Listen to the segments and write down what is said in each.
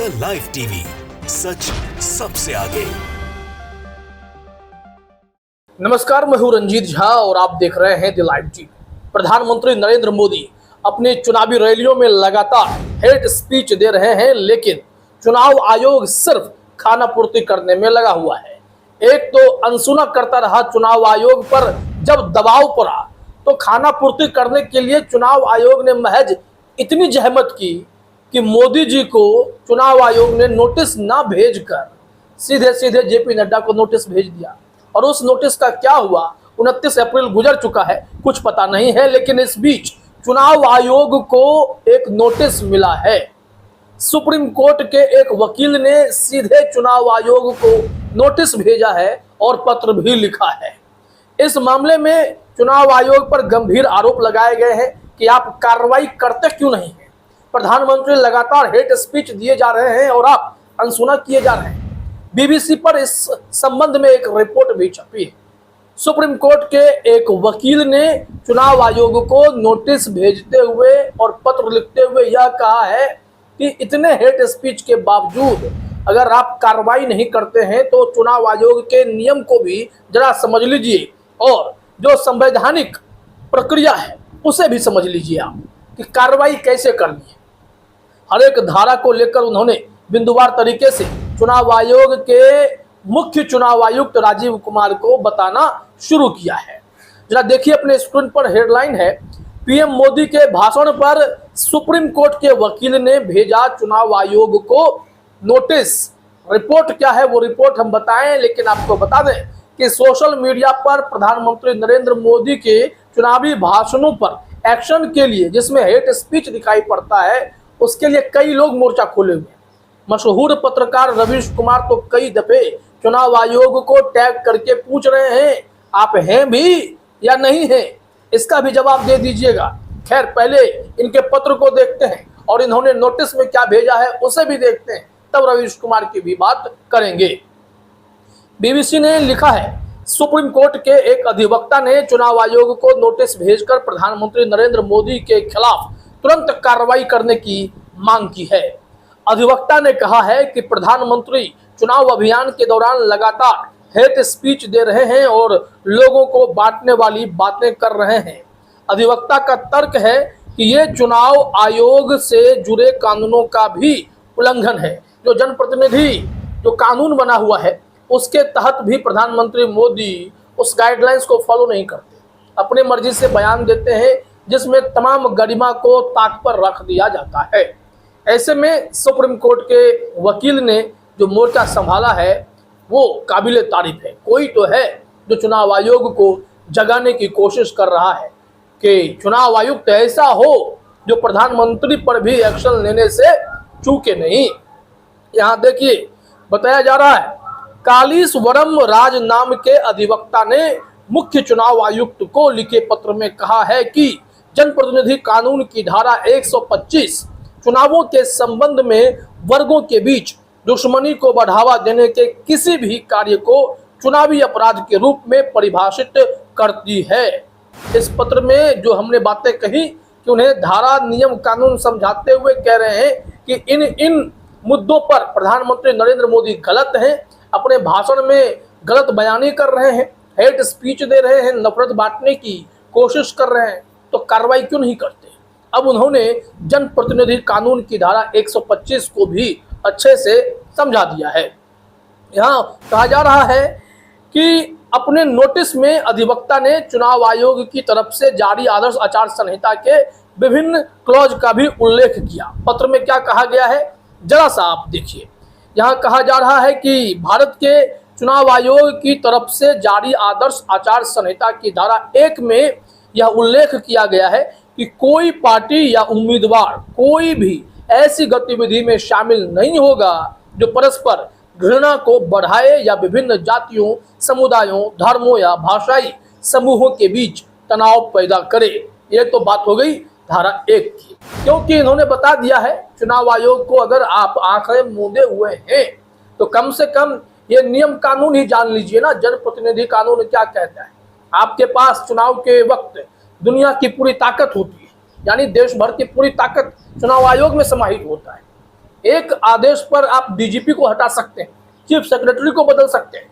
The live TV, सच सबसे आगे। नमस्कार, मैं हूं रंजीत झा और आप देख रहे हैं द लाइव टीवी। प्रधानमंत्री नरेंद्र मोदी अपनी चुनावी रैलियों में लगातार हेट स्पीच दे रहे हैं, लेकिन चुनाव आयोग सिर्फ खाना पूर्ति करने में लगा हुआ है। एक तो अनसुना करता रहा चुनाव आयोग पर, जब दबाव पड़ा तो खाना पूर्ति करने के लिए चुनाव आयोग ने महज इतनी जहमत की कि मोदी जी को चुनाव आयोग ने नोटिस ना भेजकर सीधे सीधे जेपी नड्डा को नोटिस भेज दिया। और उस नोटिस का क्या हुआ, 29 अप्रैल गुजर चुका है, कुछ पता नहीं है। लेकिन इस बीच चुनाव आयोग को एक नोटिस मिला है। सुप्रीम कोर्ट के एक वकील ने सीधे चुनाव आयोग को नोटिस भेजा है और पत्र भी लिखा है। इस मामले में चुनाव आयोग पर गंभीर आरोप लगाए गए हैं कि आप कार्रवाई करते क्यों नहीं हैं। प्रधानमंत्री लगातार हेट स्पीच दिए जा रहे हैं और आप अनसुना किए जा रहे हैं। बीबीसी पर इस संबंध में एक रिपोर्ट भी छपी है। सुप्रीम कोर्ट के एक वकील ने चुनाव आयोग को नोटिस भेजते हुए और पत्र लिखते हुए यह कहा है कि इतने हेट स्पीच के बावजूद अगर आप कार्रवाई नहीं करते हैं तो चुनाव आयोग के नियम को भी जरा समझ लीजिए और जो संवैधानिक प्रक्रिया है उसे भी समझ लीजिए आप कि कार्रवाई कैसे करनी है। हर एक धारा को लेकर उन्होंने बिंदुवार तरीके से चुनाव आयोग के मुख्य चुनाव आयुक्त राजीव कुमार को बताना शुरू किया है। जरा देखिए अपने स्क्रीन पर, हेडलाइन है, पीएम मोदी के भाषण पर सुप्रीम कोर्ट के वकील ने भेजा चुनाव आयोग को नोटिस। रिपोर्ट क्या है वो रिपोर्ट हम बताएं, लेकिन आपको बता दें कि सोशल मीडिया पर प्रधानमंत्री नरेंद्र मोदी के चुनावी भाषणों पर एक्शन के लिए जिसमें हेट स्पीच दिखाई पड़ता है, उसके लिए कई लोग मोर्चा खोले हुए हैं। मशहूर पत्रकार रवीश कुमार तो कई दफे चुनाव आयोग को टैग करके पूछ रहे हैं, आप हैं भी या नहीं हैं, इसका भी जवाब दे दीजिएगा। खैर, पहले इनके पत्र को देखते हैं और इन्होंने नोटिस में क्या भेजा है उसे भी देखते हैं, तब रवीश कुमार की भी बात करेंगे। बीबीसी ने लिखा है, सुप्रीम कोर्ट के एक अधिवक्ता ने चुनाव आयोग को नोटिस भेजकर प्रधानमंत्री नरेंद्र मोदी के खिलाफ तुरंत कार्रवाई करने की मांग की है। अधिवक्ता ने कहा है कि प्रधानमंत्री चुनाव अभियान के दौरान लगातार हेट स्पीच दे रहे हैं और लोगों को बांटने वाली बातें कर रहे हैं। अधिवक्ता का तर्क है कि ये चुनाव आयोग से जुड़े कानूनों का भी उल्लंघन है। जो जनप्रतिनिधि जो कानून बना हुआ है उसके तहत भी प्रधानमंत्री मोदी उस गाइडलाइंस को फॉलो नहीं करते, अपने मर्जी से बयान देते हैं जिसमें तमाम गरिमा को ताक पर रख दिया जाता है। ऐसे में सुप्रीम कोर्ट के वकील ने जो मोर्चा संभाला है वो काबिले तारीफ है। कोई तो है जो चुनाव आयोग को जगाने की कोशिश कर रहा है कि चुनाव आयुक्त ऐसा हो जो प्रधानमंत्री पर भी एक्शन लेने से चूके नहीं। यहाँ देखिए बताया जा रहा है, कालीसवरम राज नाम के अधिवक्ता ने मुख्य चुनाव आयुक्त को लिखे पत्र में कहा है कि जनप्रतिनिधि कानून की धारा 125 चुनावों के संबंध में वर्गों के बीच दुश्मनी को बढ़ावा देने के किसी भी कार्य को चुनावी अपराध के रूप में परिभाषित करती है। इस पत्र में जो हमने बातें कही कि उन्हें धारा नियम कानून समझाते हुए कह रहे हैं कि इन मुद्दों पर प्रधानमंत्री नरेंद्र मोदी गलत हैं, अपने भाषण में गलत बयानी कर रहे हैं, हेट स्पीच दे रहे हैं, नफरत बांटने की कोशिश कर रहे हैं, तो कार्रवाई क्यों नहीं करते। अब उन्होंने जनप्रतिनिधि कानून की धारा 125 को भी अच्छे से समझा दिया है। यहाँ कहा जा रहा है कि अपने नोटिस में अधिवक्ता ने चुनाव आयोग की तरफ से जारी आदर्श आचार संहिता के विभिन्न क्लॉज का भी उल्लेख किया। पत्र में क्या कहा गया है जरा सा आप देखिए। यहाँ कहा जा रहा है कि भारत के चुनाव आयोग की तरफ से जारी आदर्श आचार संहिता की धारा 1 में यह उल्लेख किया गया है कि कोई पार्टी या उम्मीदवार कोई भी ऐसी गतिविधि में शामिल नहीं होगा जो परस्पर घृणा को बढ़ाए या विभिन्न जातियों, समुदायों, धर्मों या भाषाई समूहों के बीच तनाव पैदा करे। ये तो बात हो गई धारा 1 की, क्योंकि इन्होंने बता दिया है चुनाव आयोग को, अगर आप आंखें मूंदे हुए हैं तो कम से कम ये नियम कानून ही जान लीजिए ना। जनप्रतिनिधि कानून क्या कहता है, आपके पास चुनाव के वक्त दुनिया की पूरी ताकत होती है, यानी देश भर की पूरी ताकत चुनाव आयोग में समाहित होता है। एक आदेश पर आप डीजीपी को हटा सकते हैं, चीफ सेक्रेटरी को बदल सकते हैं,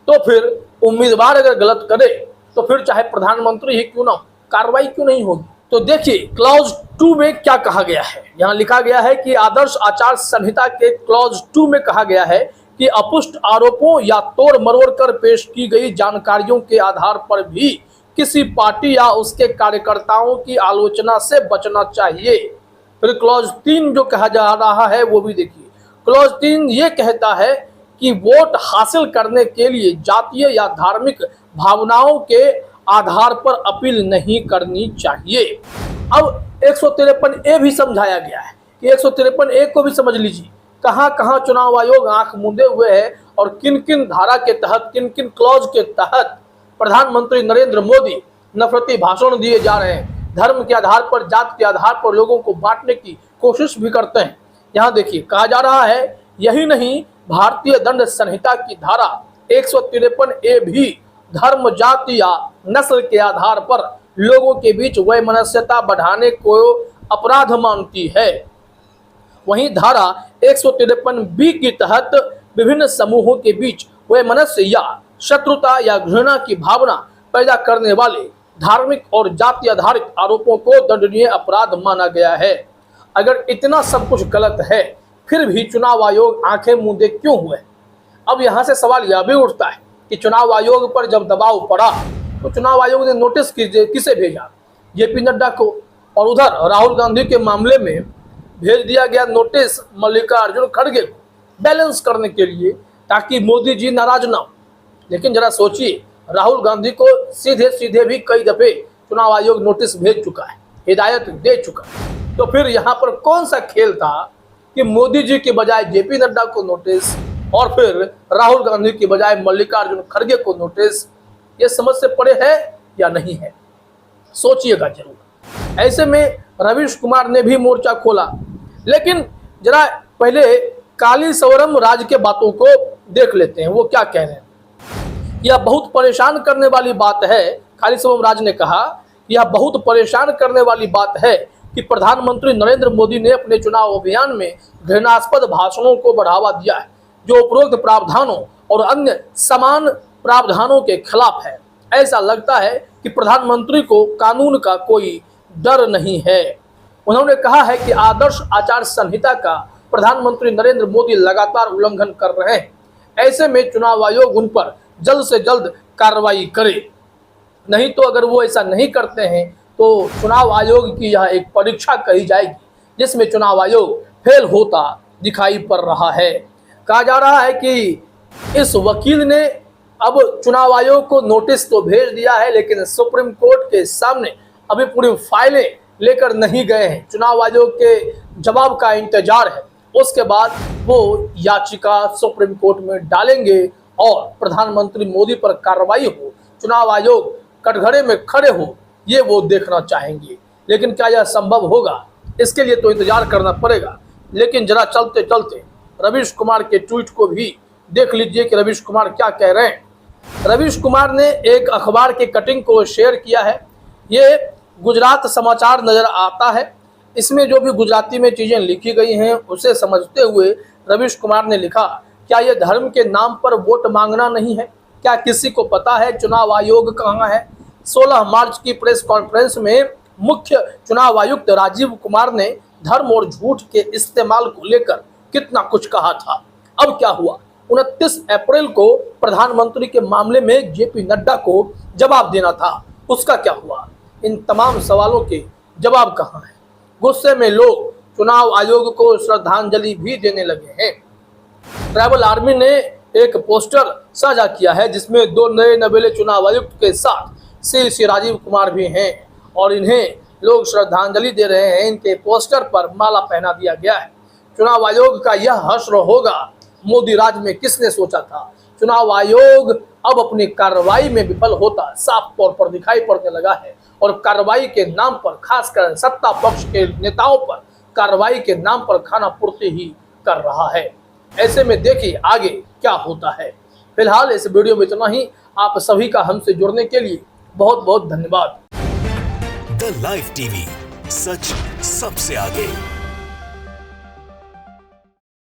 तो फिर उम्मीदवार अगर गलत करे तो फिर चाहे प्रधानमंत्री ही क्यों ना हो, कार्रवाई क्यों नहीं होगी। तो देखिए क्लॉज 2 में क्या कहा गया है। यहाँ लिखा गया है कि आदर्श आचार संहिता के क्लॉज 2 में कहा गया है कि अपुष्ट आरोपों या तोड़ मरोड़ कर पेश की गई जानकारियों के आधार पर भी किसी पार्टी या उसके कार्यकर्ताओं की आलोचना से बचना चाहिए। फिर क्लॉज 3 जो कहा जा रहा है वो भी देखिए। क्लॉज 3 ये कहता है कि वोट हासिल करने के लिए जातीय या धार्मिक भावनाओं के आधार पर अपील नहीं करनी चाहिए। अब 153A भी समझाया गया है कि 153A को भी समझ लीजिए, कहां कहां चुनाव आयोग आंख मूंदे हुए है और किन किन धारा के तहत, किन किन क्लॉज के तहत प्रधानमंत्री नरेंद्र मोदी नफरती भाषण दिए जा रहे हैं, धर्म के आधार पर, जात के आधार पर लोगों को बांटने की कोशिश भी करते हैं। यहाँ देखिए कहा जा रहा है, यही नहीं भारतीय दंड संहिता की धारा 153A भी धर्म, जाति या नस्ल के आधार पर लोगों के बीच वैमनस्यता बढ़ाने को अपराध मानती है। वहीं धारा 153B के तहत विभिन्न समूहों के बीच वैमनस्य या शत्रुता या घृणा की भावना पैदा करने वाले धार्मिक और जाति आधारित आरोपों को दंडनीय अपराध माना गया है। अगर इतना सब कुछ गलत है फिर भी चुनाव आयोग आंखें मूंदे क्यों हुए? अब यहाँ से सवाल यह भी उठता है कि चुनाव आयोग पर जब दबाव पड़ा तो चुनाव आयोग ने नोटिस किसे भेजा? जेपी नड्डा को, और उधर राहुल गांधी के मामले में भेज दिया गया नोटिस मल्लिकार्जुन खड़गे को, बैलेंस करने के लिए, ताकि मोदी जी नाराज ना हो। लेकिन जरा सोचिए, राहुल गांधी को सीधे सीधे भी कई दफे चुनाव आयोग नोटिस भेज चुका है, हिदायत दे चुका है, तो फिर यहाँ पर कौन सा खेल था कि मोदी जी के बजाय जेपी नड्डा को नोटिस और फिर राहुल गांधी के बजाय मल्लिकार्जुन खड़गे को नोटिस? ये समझ से परे है या नहीं है? सोचिएगा जरूर। ऐसे में रवीश कुमार ने भी मोर्चा खोला, लेकिन जरा पहले कालीसवरम राज के बातों को देख लेते हैं, वो क्या कह रहे हैं। यह बहुत परेशान करने वाली बात है। कालीसवरम राज ने कहा, यह बहुत परेशान करने वाली बात है कि प्रधानमंत्री नरेंद्र मोदी ने अपने चुनाव अभियान में घृणास्पद भाषणों को बढ़ावा दिया है, जो उपरोक्त प्रावधानों और अन्य समान प्रावधानों के खिलाफ है। ऐसा लगता है कि प्रधानमंत्री को कानून का कोई डर नहीं है। उन्होंने कहा है कि आदर्श आचार संहिता का प्रधानमंत्री नरेंद्र मोदी लगातार उल्लंघन कर रहे हैं। ऐसे में चुनाव आयोग उन पर जल्द से जल्द कार्रवाई करे, नहीं तो अगर वो ऐसा नहीं करते हैं तो चुनाव आयोग की यह एक परीक्षा कही जाएगी, जिसमें चुनाव आयोग फेल होता दिखाई पड़ रहा है। कहा जा रहा है कि इस वकील ने अब चुनाव आयोग को नोटिस तो भेज दिया है, लेकिन सुप्रीम कोर्ट के सामने अभी पूरी फाइलें लेकर नहीं गए हैं। चुनाव आयोग के जवाब का इंतजार है, उसके बाद वो याचिका सुप्रीम कोर्ट में डालेंगे और प्रधानमंत्री मोदी पर कार्रवाई हो, चुनाव आयोग कटघरे में खड़े हो, ये वो देखना चाहेंगे। लेकिन क्या यह संभव होगा? इसके लिए तो इंतजार करना पड़ेगा। लेकिन जरा चलते चलते रवीश कुमार के ट्वीट को भी देख लीजिए कि रवीश कुमार क्या कह रहे हैं। रवीश कुमार ने एक अखबार के कटिंग को शेयर किया है। ये गुजरात समाचार नजर आता है। इसमें जो भी गुजराती में चीज़ें लिखी गई हैं उसे समझते हुए रवीश कुमार ने लिखा, क्या ये धर्म के नाम पर वोट मांगना नहीं है? क्या किसी को पता है चुनाव आयोग कहाँ है? 16 मार्च की प्रेस कॉन्फ्रेंस में मुख्य चुनाव आयुक्त राजीव कुमार ने धर्म और झूठ के इस्तेमाल को लेकर कितना कुछ कहा था। अब क्या हुआ? 29 अप्रैल को प्रधानमंत्री के मामले में जेपी नड्डा को जवाब देना था, उसका क्या हुआ? इन तमाम सवालों के जवाब कहाँ हैं? गुस्से में लोग चुनाव आयोग को श्रद्धांजलि भी देने लगे हैं। ट्राइबल आर्मी ने एक पोस्टर साझा किया है जिसमें 2 नए नवेले चुनाव आयुक्त के साथ श्री राजीव कुमार भी हैं और इन्हें लोग श्रद्धांजलि दे रहे हैं। इनके पोस्टर पर माला पहना दिया गया है। चुनाव आयोग का यह हश्र होगा, मोदी राज में किसने सोचा था? चुनाव आयोग अब अपनी कार्रवाई में विफल होता साफ तौर पर दिखाई पड़ने लगा है और कार्रवाई के नाम पर, खासकर सत्ता पक्ष के नेताओं पर कार्रवाई के नाम पर खाना पूर्ति ही कर रहा है। ऐसे में देखिए आगे क्या होता है। फिलहाल इस वीडियो में इतना ही। आप सभी का हमसे जुड़ने के लिए बहुत बहुत धन्यवाद। द लाइव टीवी, सच सबसे आगे।